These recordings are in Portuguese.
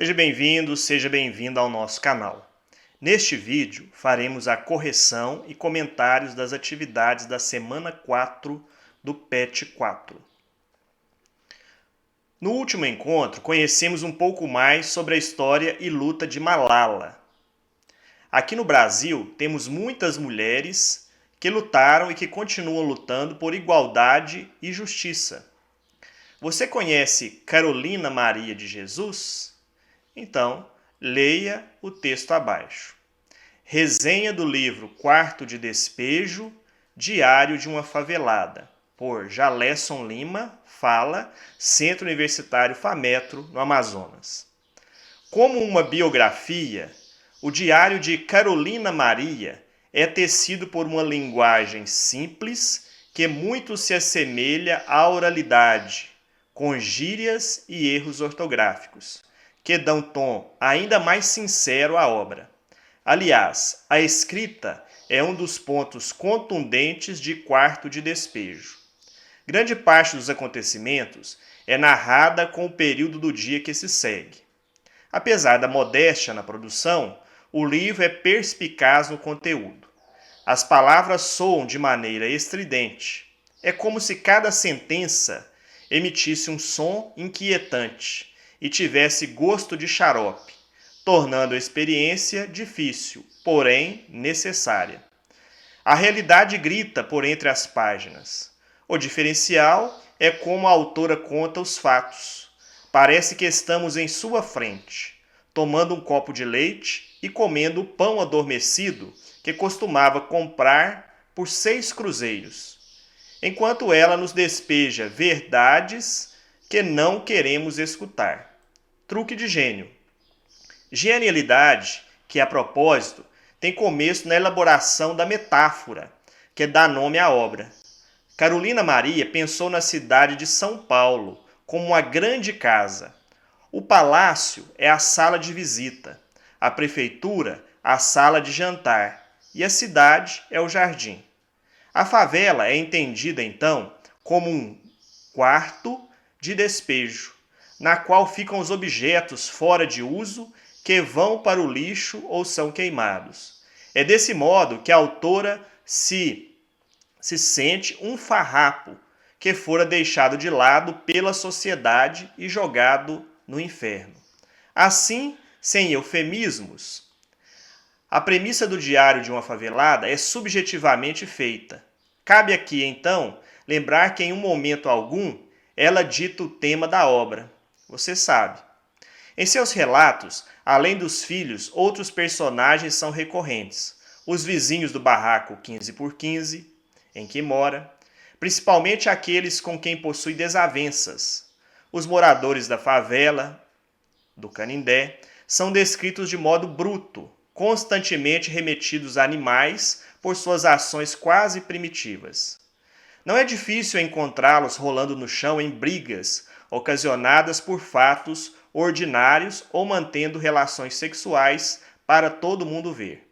Seja bem-vindo, seja bem-vinda ao nosso canal. Neste vídeo, faremos a correção e comentários das atividades da semana 4 do PET 4. No último encontro, conhecemos um pouco mais sobre a história e luta de Malala. Aqui no Brasil, temos muitas mulheres que lutaram e que continuam lutando por igualdade e justiça. Você conhece Carolina Maria de Jesus? Então, leia o texto abaixo. Resenha do livro Quarto de Despejo, Diário de uma Favelada, por Jaléson Lima, Fala, Centro Universitário FAMetro, no Amazonas. Como uma biografia, o Diário de Carolina Maria é tecido por uma linguagem simples que muito se assemelha à oralidade, com gírias e erros ortográficos, que dão tom ainda mais sincero à obra. Aliás, a escrita é um dos pontos contundentes de Quarto de Despejo. Grande parte dos acontecimentos é narrada com o período do dia que se segue. Apesar da modéstia na produção, o livro é perspicaz no conteúdo. As palavras soam de maneira estridente. É como se cada sentença emitisse um som inquietante e tivesse gosto de xarope, tornando a experiência difícil, porém necessária. A realidade grita por entre as páginas. O diferencial é como a autora conta os fatos. Parece que estamos em sua frente, tomando um copo de leite e comendo o pão adormecido que costumava comprar por 6 cruzeiros, enquanto ela nos despeja verdades que não queremos escutar. Truque de gênio. Genialidade que, a propósito, tem começo na elaboração da metáfora, que dá nome à obra. Carolina Maria pensou na cidade de São Paulo como uma grande casa. O palácio é a sala de visita, a prefeitura a sala de jantar e a cidade é o jardim. A favela é entendida, então, como um quarto de despejo, na qual ficam os objetos fora de uso que vão para o lixo ou são queimados. É desse modo que a autora se sente um farrapo que fora deixado de lado pela sociedade e jogado no inferno. Assim, sem eufemismos, a premissa do Diário de uma Favelada é subjetivamente feita. Cabe aqui, então, lembrar que em um momento algum ela dita o tema da obra. Você sabe. Em seus relatos, além dos filhos, outros personagens são recorrentes. Os vizinhos do barraco 15x15, em que mora, principalmente aqueles com quem possui desavenças. Os moradores da favela, do Canindé, são descritos de modo bruto, constantemente remetidos a animais por suas ações quase primitivas. Não é difícil encontrá-los rolando no chão em brigas ocasionadas por fatos ordinários ou mantendo relações sexuais para todo mundo ver.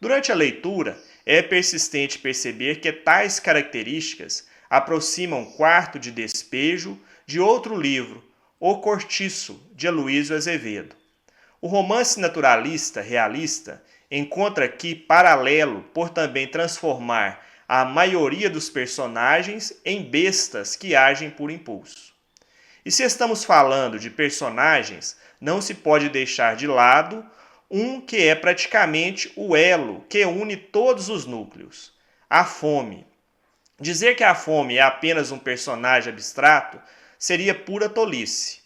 Durante a leitura, é persistente perceber que tais características aproximam Quarto de Despejo de outro livro, O Cortiço, de Aloysio Azevedo. O romance naturalista realista encontra aqui paralelo por também transformar a maioria dos personagens em bestas que agem por impulso. E se estamos falando de personagens, não se pode deixar de lado um que é praticamente o elo que une todos os núcleos: a fome. Dizer que a fome é apenas um personagem abstrato seria pura tolice.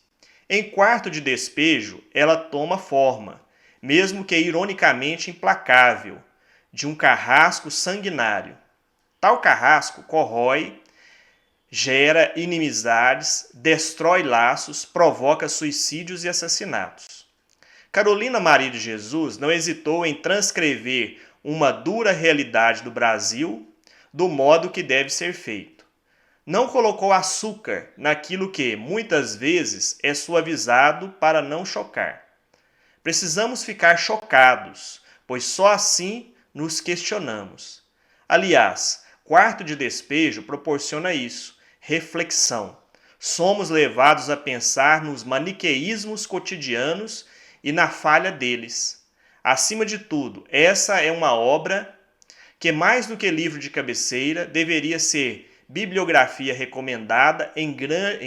Em Quarto de Despejo, ela toma forma, mesmo que ironicamente implacável, de um carrasco sanguinário. Tal carrasco corrói, gera inimizades, destrói laços, provoca suicídios e assassinatos. Carolina Maria de Jesus não hesitou em transcrever uma dura realidade do Brasil do modo que deve ser feito. Não colocou açúcar naquilo que, muitas vezes, é suavizado para não chocar. Precisamos ficar chocados, pois só assim nos questionamos. Aliás, Quarto de Despejo proporciona isso, reflexão. Somos levados a pensar nos maniqueísmos cotidianos e na falha deles. Acima de tudo, essa é uma obra que, mais do que livro de cabeceira, deveria ser bibliografia recomendada em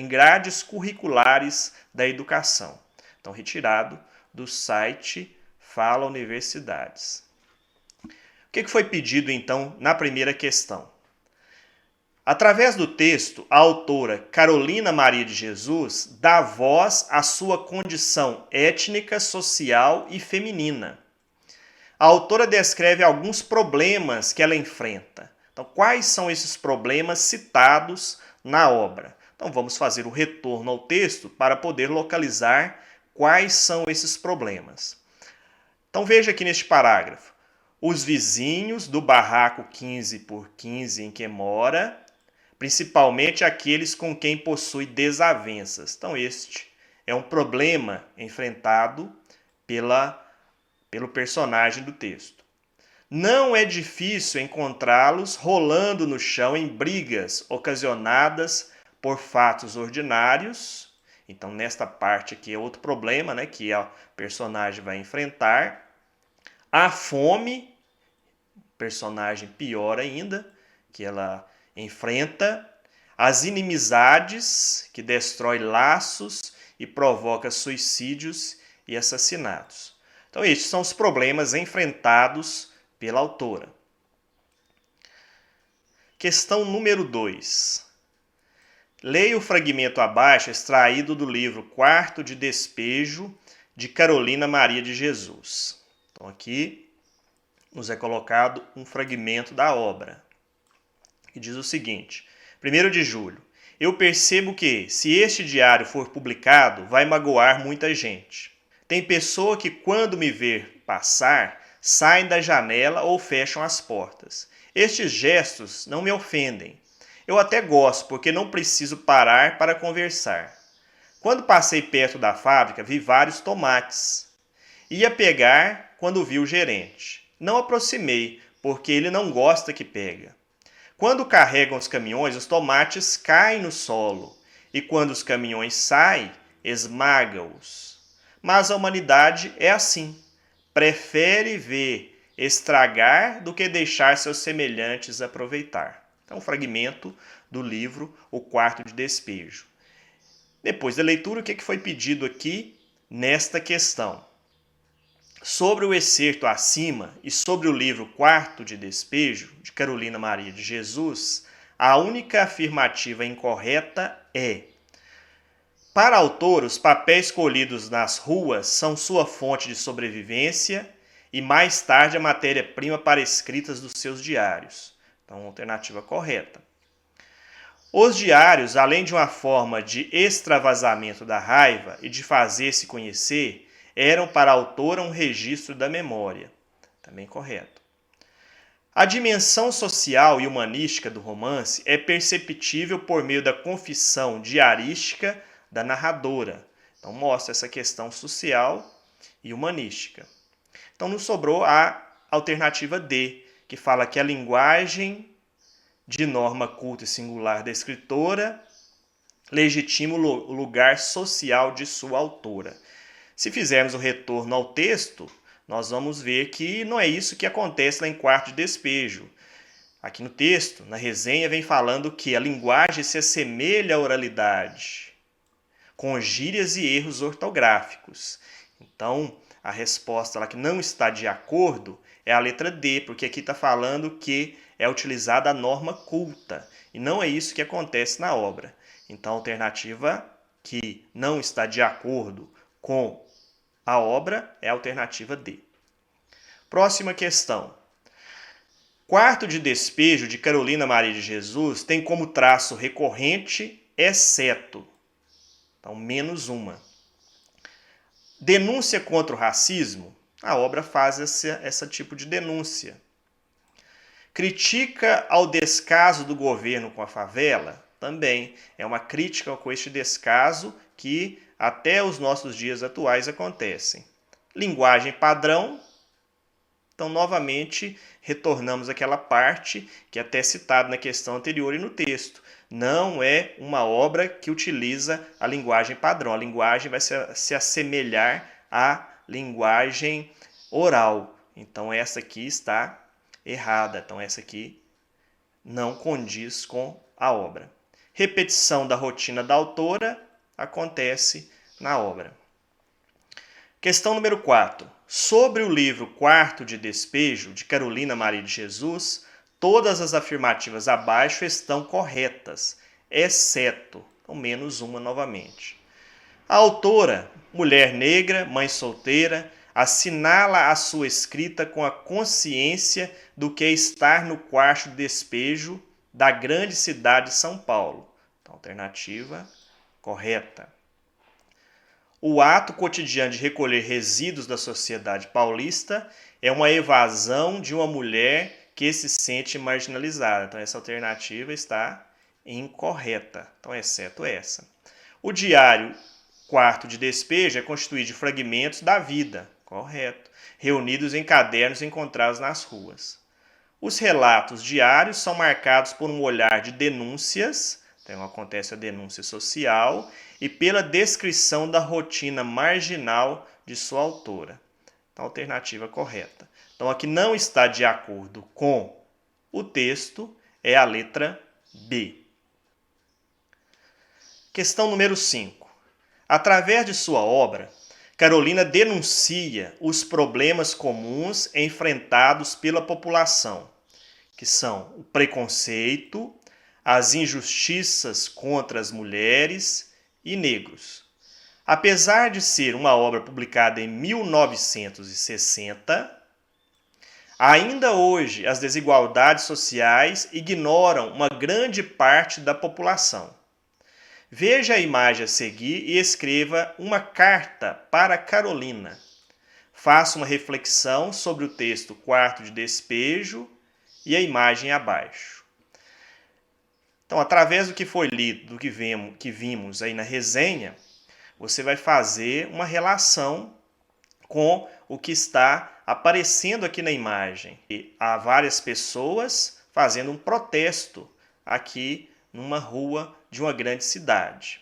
grades curriculares da educação. Então, retirado do site Fala Universidades. O que foi pedido, então, na primeira questão? Através do texto, a autora Carolina Maria de Jesus dá voz à sua condição étnica, social e feminina. A autora descreve alguns problemas que ela enfrenta. Então, quais são esses problemas citados na obra? Então, vamos fazer o retorno ao texto para poder localizar quais são esses problemas. Então, veja aqui neste parágrafo. Os vizinhos do barraco 15 por 15 em que mora, principalmente aqueles com quem possui desavenças. Então, este é um problema enfrentado pelo personagem do texto. Não é difícil encontrá-los rolando no chão em brigas ocasionadas por fatos ordinários. Então, nesta parte aqui é outro problema, né, que a personagem vai enfrentar. A fome, personagem pior ainda, que ela enfrenta. As inimizades, que destrói laços e provoca suicídios e assassinatos. Então, estes são os problemas enfrentados pela autora. Questão número 2. Leia o fragmento abaixo extraído do livro Quarto de Despejo, de Carolina Maria de Jesus. Então, aqui nos é colocado um fragmento da obra, que diz o seguinte: 1º de julho. Eu percebo que, se este diário for publicado, vai magoar muita gente. Tem pessoa que, quando me ver passar, saem da janela ou fecham as portas. Estes gestos não me ofendem. Eu até gosto, porque não preciso parar para conversar. Quando passei perto da fábrica, vi vários tomates. Ia pegar quando vi o gerente. Não aproximei, porque ele não gosta que pega. Quando carregam os caminhões, os tomates caem no solo. E quando os caminhões saem, esmaga-os. Mas a humanidade é assim. Prefere ver estragar do que deixar seus semelhantes aproveitar. Então, um fragmento do livro O Quarto de Despejo. Depois da leitura, o que foi pedido aqui nesta questão? Sobre o excerto acima e sobre o livro Quarto de Despejo, de Carolina Maria de Jesus, a única afirmativa incorreta é: para a autora, os papéis colhidos nas ruas são sua fonte de sobrevivência e mais tarde a matéria-prima para escritas dos seus diários. Então, alternativa correta. Os diários, além de uma forma de extravasamento da raiva e de fazer-se conhecer, eram para a autora um registro da memória. Também correto. A dimensão social e humanística do romance é perceptível por meio da confissão diarística da narradora. Então, mostra essa questão social e humanística. Então, nos sobrou a alternativa D, que fala que a linguagem de norma culta e singular da escritora legitima o lugar social de sua autora. Se fizermos o retorno ao texto, nós vamos ver que não é isso que acontece lá em Quarto de Despejo. Aqui no texto, na resenha, vem falando que a linguagem se assemelha à oralidade, com gírias e erros ortográficos. Então, a resposta lá que não está de acordo é a letra D, porque aqui está falando que é utilizada a norma culta, e não é isso que acontece na obra. Então, a alternativa que não está de acordo com a obra é a alternativa D. Próxima questão. Quarto de Despejo, de Carolina Maria de Jesus, tem como traço recorrente exceto. Então, menos uma. Denúncia contra o racismo. A obra faz esse tipo de denúncia. Critica ao descaso do governo com a favela. Também é uma crítica com este descaso que até os nossos dias atuais acontecem. Linguagem padrão. Então, novamente, retornamos àquela parte que é até citada na questão anterior e no texto. Não é uma obra que utiliza a linguagem padrão. A linguagem vai se assemelhar à linguagem oral. Então, essa aqui está errada. Então, essa aqui não condiz com a obra. Repetição da rotina da autora acontece na obra. Questão número 4. Sobre o livro Quarto de Despejo, de Carolina Maria de Jesus, todas as afirmativas abaixo estão corretas, exceto, então, menos uma novamente. A autora, mulher negra, mãe solteira, assinala a sua escrita com a consciência do que é estar no quarto de despejo da grande cidade de São Paulo. Então, alternativa correta. O ato cotidiano de recolher resíduos da sociedade paulista é uma evasão de uma mulher que se sente marginalizada. Então, essa alternativa está incorreta. Então, exceto essa. O diário Quarto de Despejo é constituído de fragmentos da vida, correto, reunidos em cadernos encontrados nas ruas. Os relatos diários são marcados por um olhar de denúncias, então acontece a denúncia social, e pela descrição da rotina marginal de sua autora. Então, alternativa correta. Então, a que não está de acordo com o texto é a letra B. Questão número 5. Através de sua obra, Carolina denuncia os problemas comuns enfrentados pela população, que são o preconceito, as injustiças contra as mulheres e negros. Apesar de ser uma obra publicada em 1960, ainda hoje as desigualdades sociais ignoram uma grande parte da população. Veja a imagem a seguir e escreva uma carta para Carolina. Faça uma reflexão sobre o texto Quarto de Despejo e a imagem abaixo. Então, através do que foi lido, do que vimos aí na resenha, você vai fazer uma relação com o que está aparecendo aqui na imagem. E há várias pessoas fazendo um protesto aqui numa rua de uma grande cidade.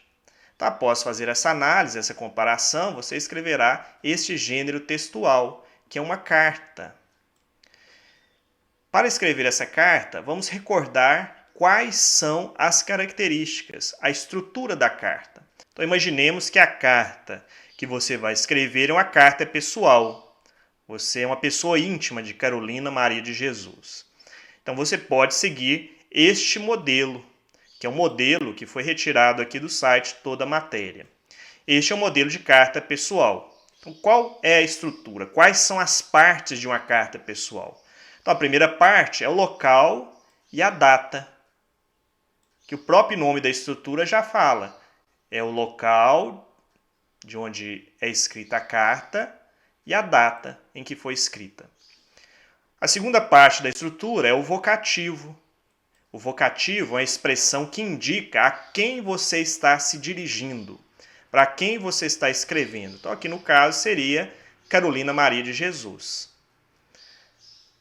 Então, após fazer essa análise, essa comparação, você escreverá este gênero textual, que é uma carta. Para escrever essa carta, vamos recordar quais são as características, a estrutura da carta. Então, imaginemos que a carta que você vai escrever é uma carta pessoal. Você é uma pessoa íntima de Carolina Maria de Jesus. Então, você pode seguir este modelo, que é um modelo que foi retirado aqui do site Toda a Matéria. Este é o modelo de carta pessoal. Então, qual é a estrutura? Quais são as partes de uma carta pessoal? Então, a primeira parte é o local e a data, que o próprio nome da estrutura já fala. É o local de onde é escrita a carta e a data em que foi escrita. A segunda parte da estrutura é o vocativo. O vocativo é a expressão que indica a quem você está se dirigindo, para quem você está escrevendo. Então, aqui no caso seria Carolina Maria de Jesus.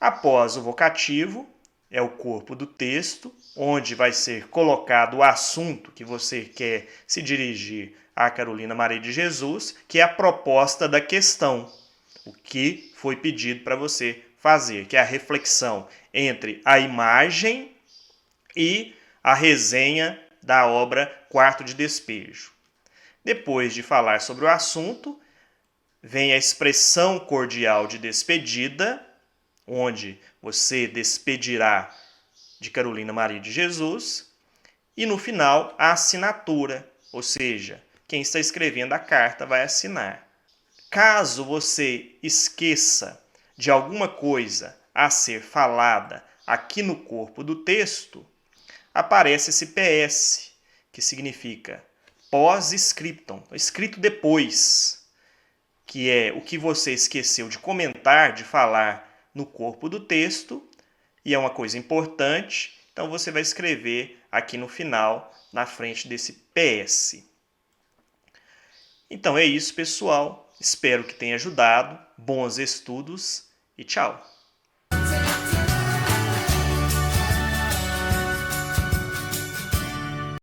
Após o vocativo, é o corpo do texto, onde vai ser colocado o assunto que você quer se dirigir a Carolina Maria de Jesus, que é a proposta da questão, o que foi pedido para você fazer, que é a reflexão entre a imagem e a resenha da obra Quarto de Despejo. Depois de falar sobre o assunto, vem a expressão cordial de despedida, onde você despedirá de Carolina Maria de Jesus, e no final a assinatura, ou seja, quem está escrevendo a carta vai assinar. Caso você esqueça de alguma coisa a ser falada aqui no corpo do texto, aparece esse PS, que significa pós-scriptum, escrito depois, que é o que você esqueceu de comentar, de falar no corpo do texto, e é uma coisa importante, então você vai escrever aqui no final, na frente desse PS. Então é isso, pessoal. Espero que tenha ajudado. Bons estudos e tchau!